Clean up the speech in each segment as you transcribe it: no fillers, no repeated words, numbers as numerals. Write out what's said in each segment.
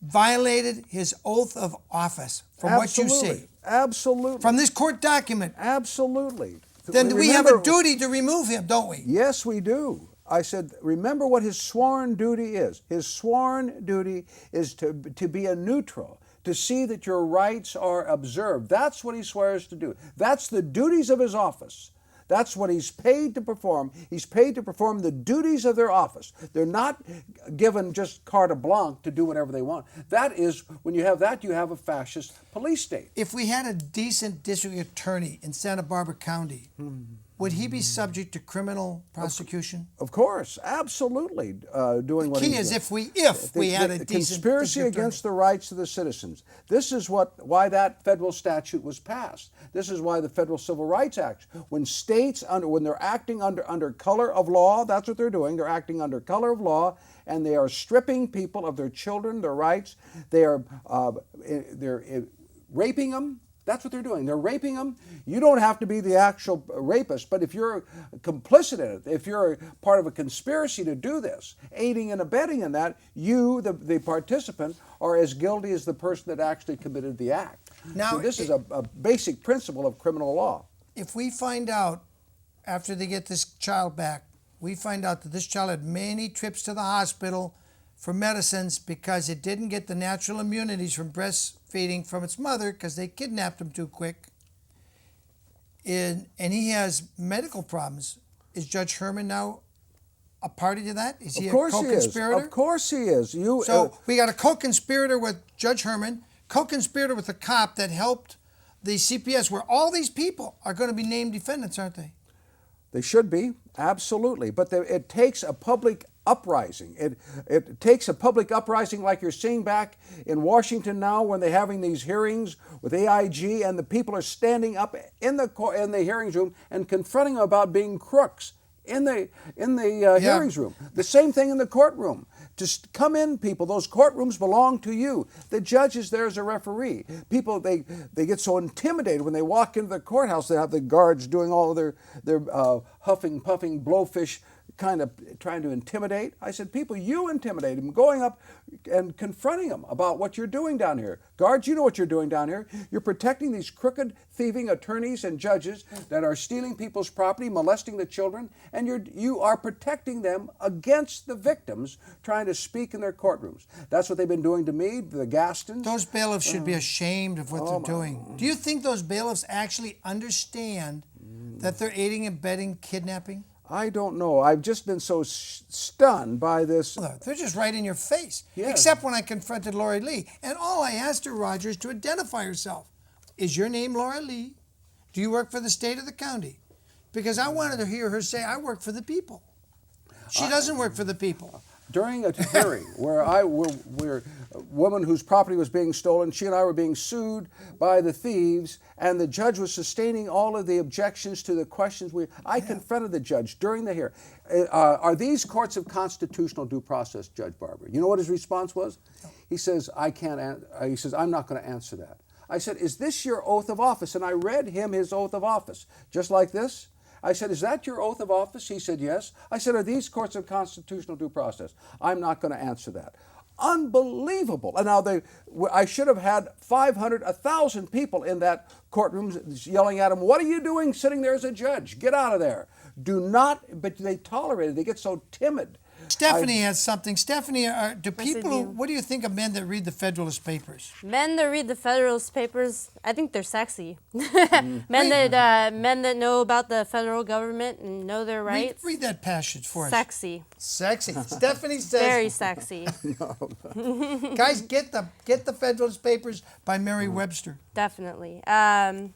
violated his oath of office, from what you see. Absolutely. From this court document. Absolutely. Then we have a duty to remove him, don't we? Yes, we do. I said, remember what his sworn duty is. His sworn duty is to be a neutral, to see that your rights are observed. That's what he swears to do. That's the duties of his office. That's what he's paid to perform. He's paid to perform the duties of their office. They're not given just carte blanche to do whatever they want. That is, when you have that, you have a fascist police state. If we had a decent district attorney in Santa Barbara County, would he be subject to criminal prosecution? Of course, absolutely. Doing what the key he's is doing. if we had a decent conspiracy district attorney. against the rights of the citizens. This is why that federal statute was passed. This is why the Federal Civil Rights Act. When states when they're acting under color of law, that's what they're doing. They're acting under color of law, and they are stripping people of their children, their rights. They're raping them. That's what they're doing. They're raping them. You don't have to be the actual rapist, but if you're complicit in it, if you're part of a conspiracy to do this, aiding and abetting in that, you, the participant, are as guilty as the person that actually committed the act. Now, so this is a basic principle of criminal law. If we find out, after they get this child back, we find out that this child had many trips to the hospital for medicines because it didn't get the natural immunities from breastfeeding from its mother because they kidnapped him too quick, and he has medical problems, is Judge Herman now a party to that? Is he a co-conspirator? Of course he is. So we got a co-conspirator with Judge Herman, co-conspirator with the cop that helped the CPS, where all these people are going to be named defendants, aren't they? They should be, absolutely. But it takes a public uprising. It takes a public uprising like you're seeing back in Washington now when they're having these hearings with AIG, and the people are standing up in the hearings room and confronting them about being crooks in the hearings room. The same thing in the courtroom. Just come in, people. Those courtrooms belong to you. The judge is there as a referee. People, they get so intimidated when they walk into the courthouse. They have the guards doing all of their huffing, puffing, blowfish, kind of trying to intimidate. I said, people, you intimidate them, going up and confronting them about what you're doing down here. Guards, you know what you're doing down here. You're protecting these crooked, thieving attorneys and judges that are stealing people's property, molesting the children, and you are protecting them against the victims trying to speak in their courtrooms. That's what they've been doing to me, the Gastons. Those bailiffs should be ashamed of what they're doing. Do you think those bailiffs actually understand that they're aiding and abetting kidnapping? I don't know. I've just been so stunned by this. They're just right in your face. Yes. Except when I confronted Laura Lee. And all I asked her, Roger, is to identify herself. Is your name Laura Lee? Do you work for the state or the county? Because I wanted to hear her say, I work for the people. She doesn't work for the people. During a hearing where a woman whose property was being stolen, she and I were being sued by the thieves, and the judge was sustaining all of the objections to the questions. I confronted the judge during the hearing. Are these courts of constitutional due process, Judge Barber? You know what his response was? He says, he says, I'm not going to answer that. I said, is this your oath of office? And I read him his oath of office, just like this. I said, is that your oath of office? He said, yes. I said, are these courts of constitutional due process? I'm not going to answer that. Unbelievable. And now I should have had 500, 1,000 people in that courtroom yelling at him, what are you doing sitting there as a judge? Get out of there. Do not, but they tolerate it. They get so timid. Stephanie has something. Stephanie, what do you think of men that read the Federalist Papers? Men that read the Federalist Papers, I think they're sexy. men that know about the federal government and know their rights. Read that passage for us. Sexy. Sexy. Stephanie says. Very sexy. Guys, get the Federalist Papers by Merriam-Webster. Definitely. Have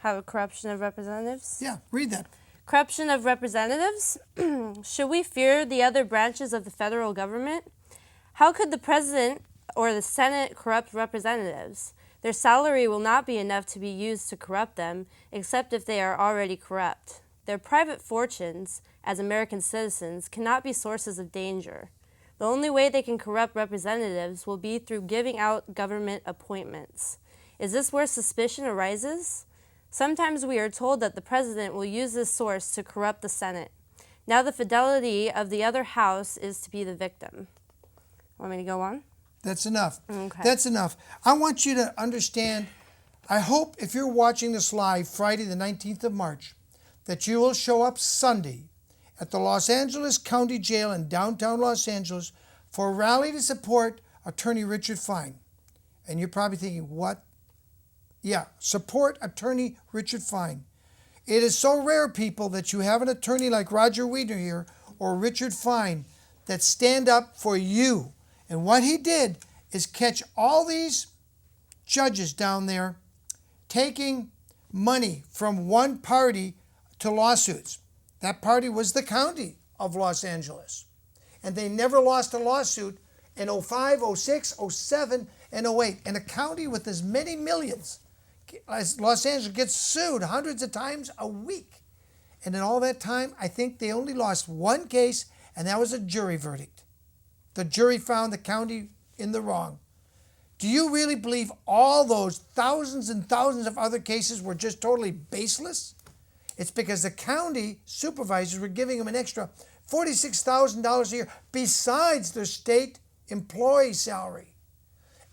a corruption of representatives. Yeah, read that. Corruption of representatives? Should we fear the other branches of the federal government? How could the President or the Senate corrupt representatives? Their salary will not be enough to be used to corrupt them, except if they are already corrupt. Their private fortunes, as American citizens, cannot be sources of danger. The only way they can corrupt representatives will be through giving out government appointments. Is this where suspicion arises? Sometimes we are told that the President will use this source to corrupt the Senate. Now the fidelity of the other house is to be the victim. Want me to go on? That's enough. Okay. That's enough. I want you to understand, I hope if you're watching this live Friday the 19th of March, that you will show up Sunday at the Los Angeles County Jail in downtown Los Angeles for a rally to support Attorney Richard Fine. And you're probably thinking, what? Yeah, support Attorney Richard Fine. It is so rare, people, that you have an attorney like Roger Weidner here or Richard Fine that stand up for you. And what he did is catch all these judges down there taking money from one party to lawsuits. That party was the county of Los Angeles. And they never lost a lawsuit in 05, 06, 07, and 08. And a county with as many millions as Los Angeles gets sued hundreds of times a week. And in all that time, I think they only lost one case, and that was a jury verdict. The jury found the county in the wrong. Do you really believe all those thousands and thousands of other cases were just totally baseless? It's because the county supervisors were giving them an extra $46,000 a year besides their state employee salary.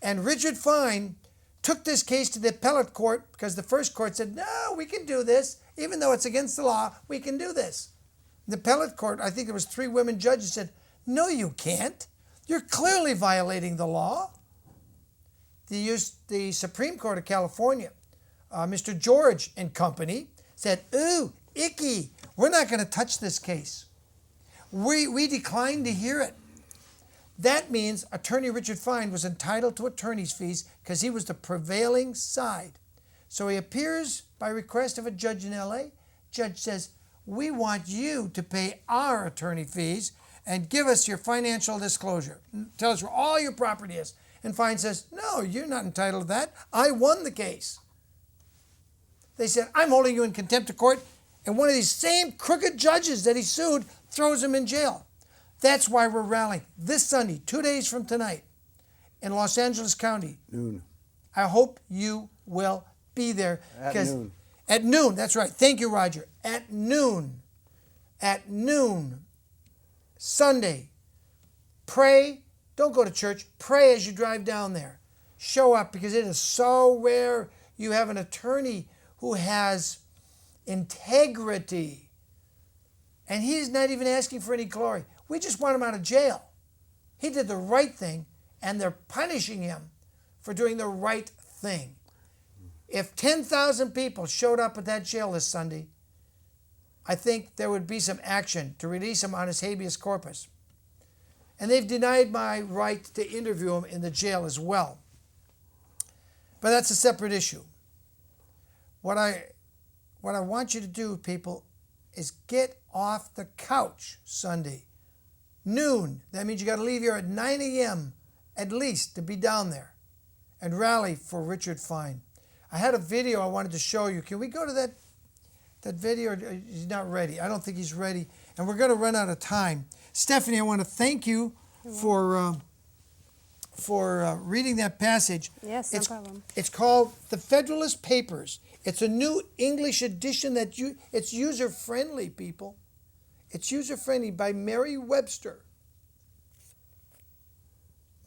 And Richard Fine took this case to the appellate court because the first court said, no, we can do this. Even though it's against the law, we can do this. The appellate court, I think there was 3 women judges, said, no, you can't. You're clearly violating the law. The Supreme Court of California, Mr. George and company, said, ooh, icky, we're not going to touch this case. We declined to hear it. That means Attorney Richard Fine was entitled to attorney's fees because he was the prevailing side. So he appears by request of a judge in LA. Judge says, we want you to pay our attorney fees and give us your financial disclosure. Tell us where all your property is. And Fine says, no, you're not entitled to that. I won the case. They said, I'm holding you in contempt of court. And one of these same crooked judges that he sued throws him in jail. That's why we're rallying this Sunday, 2 days from tonight, in Los Angeles County. Noon. I hope you will be there. At noon. At noon, that's right. Thank you, Roger. At noon. At noon. Sunday. Pray. Don't go to church. Pray as you drive down there. Show up because it is so rare you have an attorney who has integrity. And he's not even asking for any glory. We just want him out of jail. He did the right thing, and they're punishing him for doing the right thing. If 10,000 people showed up at that jail this Sunday, I think there would be some action to release him on his habeas corpus. And they've denied my right to interview him in the jail as well. But that's a separate issue. What I want you to do, people, is get off the couch Sunday. Noon. That means you got to leave here at 9 a.m. at least to be down there and rally for Richard Fine. I had a video I wanted to show you. Can we go to that video? He's not ready. I don't think he's ready. And we're going to run out of time. Stephanie, I want to thank you for reading that passage. Yes, no problem. It's called The Federalist Papers. It's a new English edition it's user-friendly, people. It's user-friendly by Mary Webster.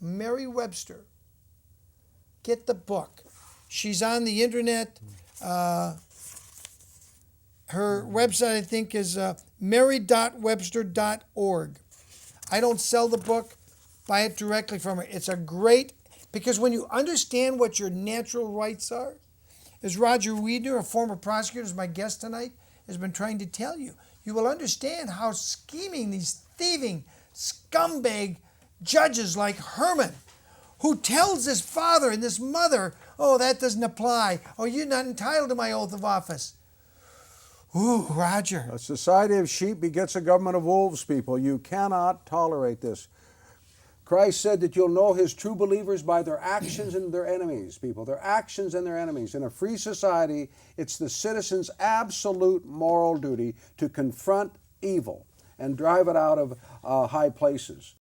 Mary Webster. Get the book. She's on the internet. Her website, I think, is mary.webster.org. I don't sell the book. Buy it directly from her. It's a great, because when you understand what your natural rights are, as Roger Weidner, a former prosecutor, is my guest tonight, has been trying to tell you, you will understand how scheming these thieving, scumbag judges like Herman, who tells his father and this mother, oh, that doesn't apply. Oh, you're not entitled to my oath of office. Ooh, Roger. A society of sheep begets a government of wolves, people. You cannot tolerate this. Christ said that you'll know his true believers by their actions and their enemies, people. Their actions and their enemies. In a free society, it's the citizen's absolute moral duty to confront evil and drive it out of high places.